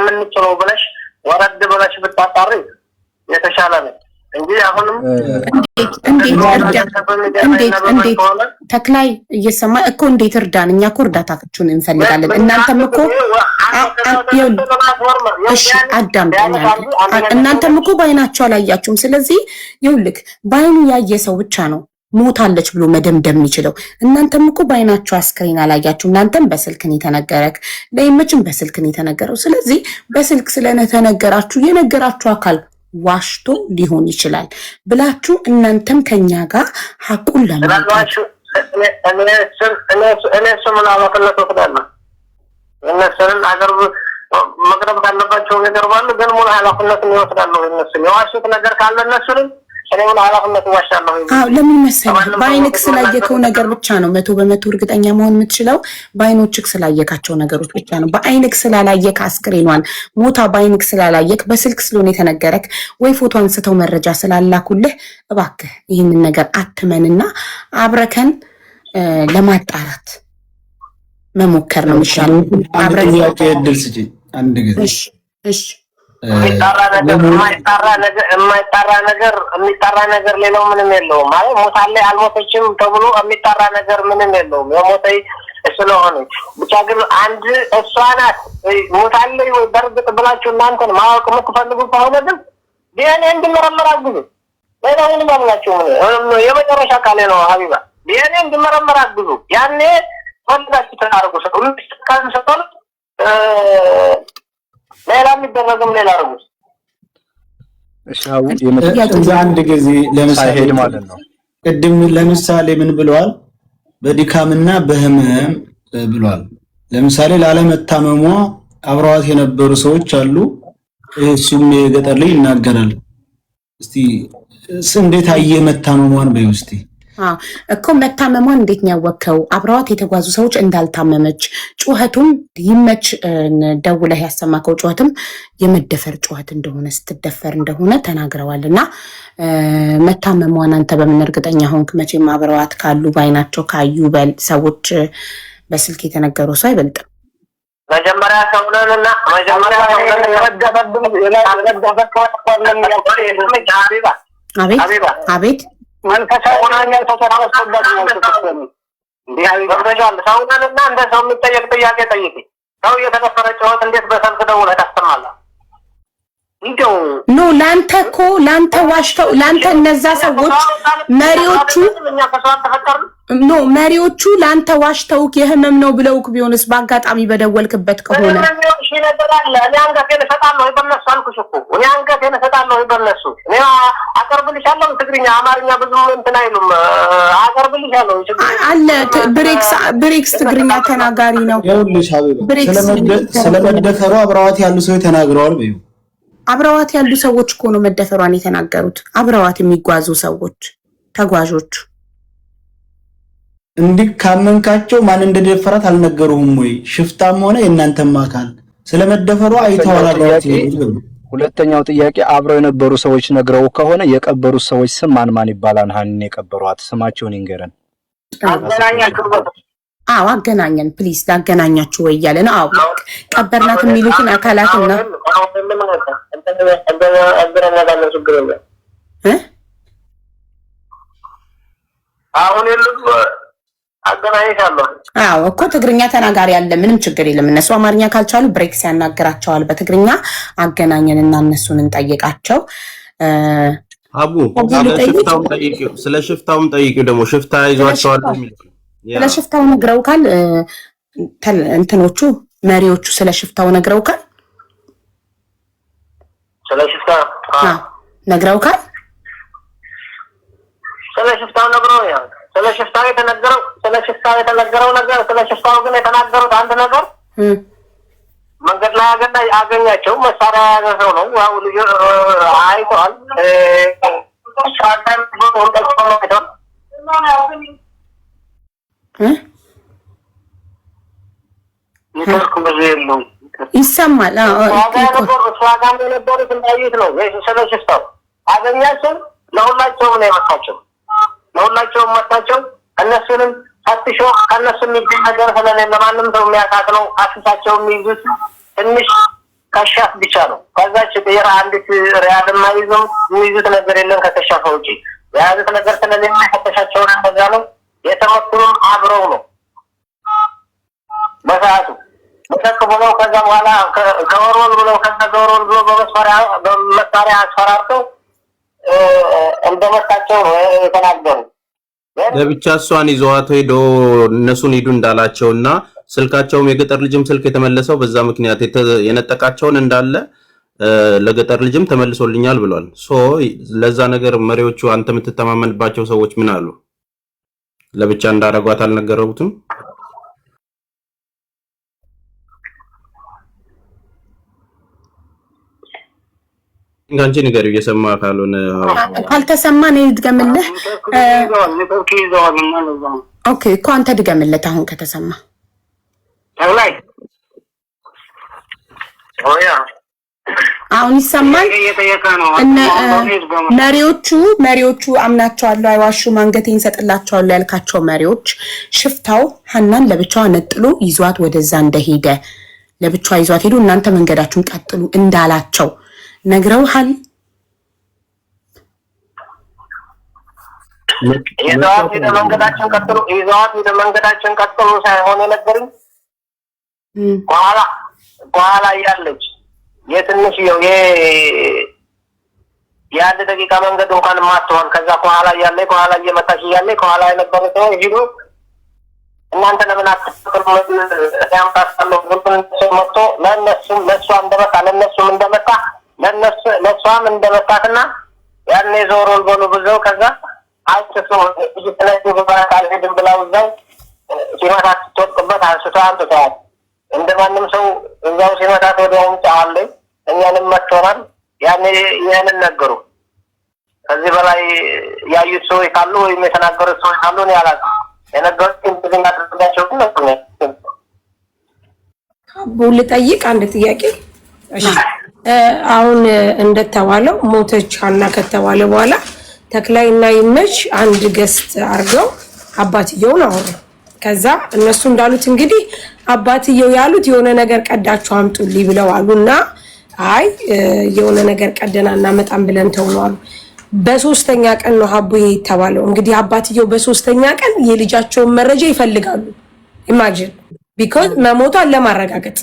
የምንችለው ብለሽ ወረድ ብለሽ ብታጣሪ የተሻለ ነው እንጂ አሁንም እንዴት ተክላይ እየሰማ እኮ እንዴት እርዳን እኛ እኮ እርዳታችሁን እንፈልጋለን እናንተም እኮ እሺ አዳምጠኛል እናንተም እኮ ባይናችሁ አላያችሁም ስለዚህ ይውልክ ባይኑ ያየ ሰው ብቻ ነው ሞታለች ብሎ መደምደም የሚችለው እናንተም እኮ ባይናችሁ አስክሬን አላያችሁ እናንተም በስልክ ነው የተነገረክ ለይመችም በስልክ ነው የተነገረው ስለዚህ በስልክ ስለተነገራችሁ የነገራችሁ አካል ዋሽቶ ሊሆን ይችላል ብላችሁ እናንተም ከኛ ጋር ሐቁን ለማውጣት እኔ ሰሞኑን አላከለቶ ተዳና እነሱን አገር መቅረብ ካለባቸው ነገር ባሉ ግን ሙሉ ኃላፊነቱን ይወስዳሉ እነሱ የዋሹት ነገር ካለ እነሱን ሰለሞን ኃላፊነቱን ዋሻለሁ ለምን መሰለህ ባይንክ ስላየከው ነገር ብቻ ነው 100% እርግጠኛ መሆን የምትችለው ባይኖችክ ስላየካቸው ነገሮች ብቻ ነው በአይንክ ስላላየክ አስክሬኗን ሞታ ባይንክ ስላላየክ በስልክ ስለሆነ የተነገረክ ወይ ፎቶ አንስተው መረጃ ስላላኩልህ እባክህ ይሄንን ነገር አትመንና አብረከን ለማጣራት መሞከር ነው የሚሻለው አብረን ያቀድል ስጪ አንድ ጊዜ እሺ የሚጣራ ነገር ሌላው ምንም የለውም ማለት ሞታለ አልሞተችም ተብሎ የሚጣራ ነገር ምንም የለውም የሞተይ ስለሆነ ብቻ ግን አንድ እሷናት ሞታለ ወይ በርግጥ ብላችሁ እናንተን ማወቅ የምትፈልጉ ከሆነ ግን ዲኤንኤ እንዲመረመር አግዙ ሌላው ምንም አላችሁ የመጨረሻ ቃሌ ነው ሀቢባ ዲኤንኤ እንዲመረመር አግዙ ያኔ ወንዳችሁ ተናርጉ ሰው ካን ሰጠው ሌላ የሚደረግም ሌላ አርጉስ እሻው አንድ ጊዜ ለምሳሌ ሄድ ማለት ነው ቅድም ለምሳሌ ምን ብለዋል በድካምና በህመም ብለዋል ለምሳሌ ላለመታመሟ አብረዋት የነበሩ ሰዎች አሉ እሱም የገጠር ላይ ይናገራል እስቲ እንዴት አየመታመሟን በይውስቲ እኮ መታመሟን እንዴት ነው ያወከው አብረዋት የተጓዙ ሰዎች እንዳልታመመች ጩኸቱም ይመች ደውለህ ያሰማከው ጩኸቱም የመደፈር ጩኸት እንደሆነ ስትደፈር እንደሆነ ተናግረዋልና መታመሟን አንተ በምን እርግጠኛ ሆንክ መቼም አብረዋት ካሉ ባይናቸው ካዩ ሰዎች በስልክ የተነገሩ ሰው አይበልጥም መጀመሪያ ሰውነንና መጀመሪያ አቤት መንፈሳውናኛ ተሰራስተበት ነው እንዲህ ይበረጃል ሰውነንና እንደ ሰው የሚጠየቅ ጥያቄ ጠይቂ ሰው የተከፈረ ጨዋታ እንዴት በሰልፍ ደውለህ ታስተማለህ ኖ ላንተ ዋሽተው ላንተ እነዛ ሰዎች መሪዎቹ ላንተ ዋሽተው የህመም ነው ብለውክ ቢሆንስ በአጋጣሚ በደወልክበት ከሆነ እሺ ነገር አለ እኔ አንገቴን እሰጣለሁ ይበነሱ አልኩሽ እኮ እኔ አንገቴን እሰጣለሁ ይበነሱ እኔ አቀርብልሻለሁ ትግርኛ አማርኛ ብዙ እንትን አይሉም አቀርብልሻለሁ አለ ብሬክስ ትግርኛ ተናጋሪ ነው ይኸውልሽ ሀቢባ ስለመደፈሩ አብረዋት ያሉ ሰዎች ተናግረዋል በዩ አብረዋት ያሉ ሰዎች እኮ ነው መደፈሯን የተናገሩት አብረዋት የሚጓዙ ሰዎች ተጓዦች እንዲካመንካቸው ማን እንደደፈራት አልነገሩም ወይ ሽፍታም ሆነ የእናንተም አካል ስለመደፈሩ አይተዋል ሁለተኛው ጥያቄ አብረው የነበሩ ሰዎች ነግረው ከሆነ የቀበሩት ሰዎች ስም ማን ይባላል ሀኒን የቀበሯት ስማቸውን ይንገረን አገናኘን ፕሊዝ ላገናኛችሁ ወይ ያለ ነው ቀበርናት የሚሉትን አካላትና እኮ ትግርኛ ተናጋሪ ያለ ምንም ችግር የለም እነሱ አማርኛ ካልቻሉ ብሬክስ ያናገራቸዋል በትግርኛ አገናኘንና እነሱን እንጠይቃቸው አቡ ስለ ሽፍታውም ጠይቂው ደግሞ ሽፍታ ይዟቸዋል ስለ ሽፍታው ነግረውካል እንትኖቹ መሪዎቹ ስለ ሽፍታው ነግረውካል ስለ ሽፍታው ነግረውካል ስለ ሽፍታው ነግረው ያ ስለ ሽፍታው የተነገረው ነገር ስለ ሽፍታው ግን የተናገሩት አንድ ነገር መንገድ ላይ አገኛቸው መሳሪያ ያዘው ነው ያው ልጅ አይቷል ሻታን ይሰማል የነበሩት እንዳዩት ነው ስለ ሽፍታው አገኛቸው ለሁላቸውም ነው የመጣቸው ለሁላቸውም መጣቸው እነሱንም ፈትሾ ከነሱ የሚገኝ ነገር ስለሌለ ለማንም ሰው የሚያካትለው አፍሳቸው የሚይዙት ትንሽ ከሻፍ ብቻ ነው። ከዛች ብሔር አንዲት ሪያል ማይዘው የሚይዙት ነገር የለም ከከሻፈው ውጪ የያዙት ነገር ስለሌለ ከተሻቸውን እንደዛ ነው። የተመክሩም አብረው ነው በሰዓቱ ተከብለው ከዛ በኋላ ገወሮል ብለው ከተገወሮል ብሎ በመሳሪያ አስፈራርተው እንደመታቸው ነው የተናገሩ። ለብቻ እሷን ይዘዋት ሄዶ እነሱን ሂዱ እንዳላቸውና ስልካቸውም የገጠር ልጅም ስልክ የተመለሰው በዛ ምክንያት የነጠቃቸውን እንዳለ ለገጠር ልጅም ተመልሶልኛል ብሏል። ለዛ ነገር መሪዎቹ አንተ የምትተማመንባቸው ሰዎች ምን አሉ? ለብቻ እንዳረጓት አልነገሩትም? እንጋንቺ ንገሪው እየሰማ ካልሆነ ካልተሰማ ነው ይድገምልህ። ኦኬ እኮ አንተ ድገምለት አሁን ከተሰማ ላይ አሁን ይሰማል። መሪዎቹ አምናቸዋለሁ አይዋሹም አንገቴን ሰጥላቸዋለሁ ያልካቸው መሪዎች ሽፍታው ሀናን ለብቻዋ ነጥሎ ይዟት ወደዛ እንደሄደ ለብቻዋ ይዟት ሄዱ እናንተ መንገዳችሁን ቀጥሉ እንዳላቸው ነግረውሃል? መንገዳችን ቀጥሉ ሳይሆን የነገሩኝ በኋላ ያለች የትንሽ የአንድ ደቂቃ መንገድ እንኳን ማትሆን ከዛ በኋላ እየመጣች እያለ ከኋላ የነበረ ሰው ሂዱ እናንተ ለምን አትፈቅሩ ያምጣጣለው መጥቶ ለእሷም እንደመጣ ለእሷም እንደመጣትና ያኔ ዞሮል በሉ ብለው ከዛ አንስቶ ስለዚህ በባካል ሄድን ብላው እዛው ሲመታት ትወጥበት አንስቶ አምጥተዋል። እንደማንም ሰው እዛው ሲመታት ወዲያውም ጫዋለኝ እኛንም መጥተናል። ያኔ ይሄንን ነገሩ። ከዚህ በላይ ያዩት ሰዎች ካሉ ወይም የተናገሩት ሰዎች ካሉ ነው ያላቀ የነገሩት እንትን አድርጋቸው ነው። አቦል ጠይቅ አንድ ጥያቄ። እሺ አሁን እንደተባለው ሞተች ሀና ከተባለ በኋላ ተክላይና ይመች አንድ ገስት አርገው አባትየውን አወሩ። ከዛ እነሱ እንዳሉት እንግዲህ አባትየው ያሉት የሆነ ነገር ቀዳችሁ አምጡልኝ ብለው አሉና አይ የሆነ ነገር ቀደና እናመጣም ብለን ተውሏል። በሶስተኛ ቀን ነው ሀቡ የተባለው። እንግዲህ አባትየው በሶስተኛ ቀን የልጃቸውን መረጃ ይፈልጋሉ። ኢማጂን ቢኮዝ መሞቷን ለማረጋገጥ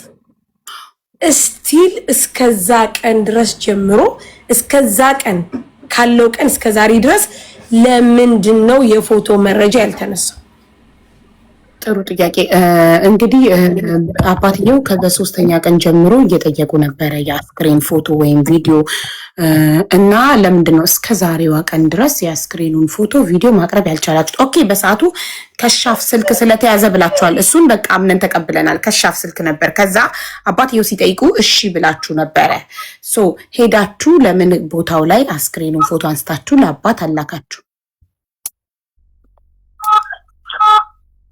እስቲል እስከዛ ቀን ድረስ ጀምሮ እስከዛ ቀን ካለው ቀን እስከ ዛሬ ድረስ ለምንድን ነው የፎቶ መረጃ ያልተነሳው? ጥሩ ጥያቄ። እንግዲህ አባትየው ከበሶስተኛ ቀን ጀምሮ እየጠየቁ ነበረ የአስክሬን ፎቶ ወይም ቪዲዮ እና ለምንድን ነው እስከ ዛሬዋ ቀን ድረስ የአስክሬኑን ፎቶ ቪዲዮ ማቅረብ ያልቻላችሁት? ኦኬ በሰዓቱ ከሻፍ ስልክ ስለተያዘ ብላችኋል። እሱን በቃ አምነን ተቀብለናል። ከሻፍ ስልክ ነበር። ከዛ አባትየው ሲጠይቁ እሺ ብላችሁ ነበረ። ሄዳችሁ ለምን ቦታው ላይ አስክሬኑን ፎቶ አንስታችሁ ለአባት አላካችሁ?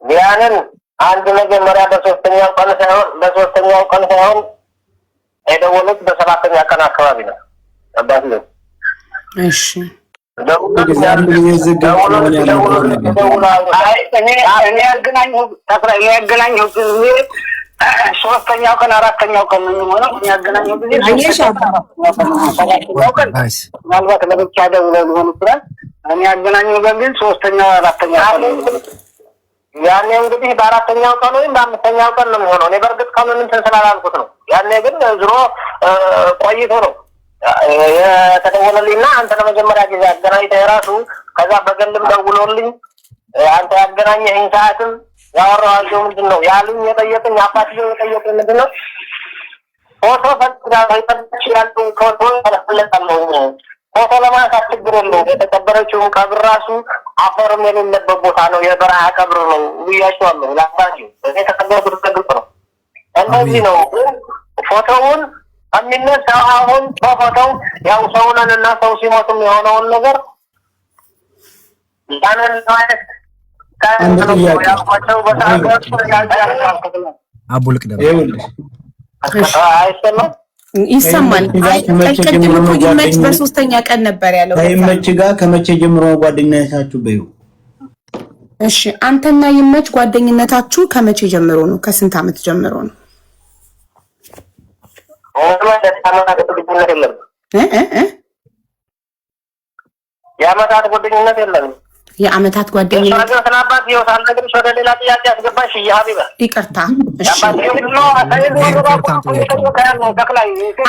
ያንን አንድ መጀመሪያ በሶስተኛው ቀን ሳይሆን የደወሉት በሰባተኛ ቀን አካባቢ ነው። አባቴ እሺ ያገናኘው ሶስተኛው ቀን አራተኛው ቀን ነው የሚሆነው። ያገናኘው ጊዜ ምናልባት ለብቻ ደውለው ሊሆን ይችላል። እኔ ያገናኘው ግን ሶስተኛው አራተኛው ቀን ያኔ እንግዲህ በአራተኛው ቀን ወይም በአምስተኛው ቀን ነው የሚሆነው። እኔ በእርግጥ ቀኑን እንትን ስላላልኩት ነው። ያኔ ግን ዝሮ ቆይቶ ነው የተደወለልኝና አንተ ለመጀመሪያ ጊዜ አገናኝተህ የራሱ ከዛ በገልም ደውሎልኝ አንተ ያገናኘኸኝ ሰዓትም ያወራኋቸው ምንድን ነው ያሉኝ የጠየቀኝ አባትየው የጠየቀኝ ምንድን ነው ፎቶ ፈልጋለሁ ያሉ ፎቶ ያለፈለጣለሁ ፎቶ ለማንሳት ችግር የለውም። የተቀበረችውን ቀብር ራሱ አፈርም የሌለበት ቦታ ነው፣ የበረሃ ቀብር ነው ብያቸዋለሁ። ላባችሁ እኔ ተቀበልኩት ግልጽ ነው። እንደዚህ ነው ፎቶውን የሚነሳው። አሁን በፎቶው ያው ሰውነንና ሰው ሲሞትም የሆነውን ነገር ያንን ማለት አቡልቅ ደግሞ አይሰማም ይሰማል። ቀድሞ ይመች በሶስተኛ ቀን ነበር ያለው። ይመች ጋር ከመቼ ጀምሮ ጓደኝነታችሁ በይው? እሺ አንተና ይመች ጓደኝነታችሁ ከመቼ ጀምሮ ነው? ከስንት ዓመት ጀምሮ ነው? የአመታት ጓደኝነት የለም። የአመታት ጓደኝነት ስለአባት ህይወት አልነግርሽ ወደ ሌላ ጥያቄ አስገባሽ። ሀቢባ ይቅርታ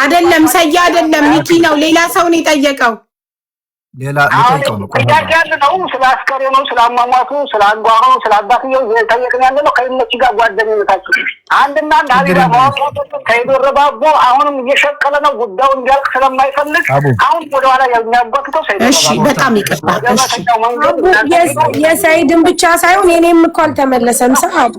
አይደለም ሰያ አይደለም ሚኪ ነው። ሌላ ሰው ነው የጠየቀው። ሌላ የጠየቀው ነው። ጥያቄ ያለ ነው። ስለ አስከሬ ነው፣ ስለ አሟሟቱ፣ ስለ አጓሩ፣ ስለ አባትየው ጠየቅን ያለ ነው። ከእነሱ ጋር ጓደኝነታችሁ አንድና አንድ ሀቢባ ማወቅ ከይደረባቦ አሁንም እየሸቀለ ነው። ጉዳዩ እንዲያልቅ ስለማይፈልግ አሁን ወደኋላ የሚያጓትተው ሰይድ። እሺ በጣም ይቅርታ። የሰይድን ብቻ ሳይሆን የኔም እኮ አልተመለሰም። ሰዓቱ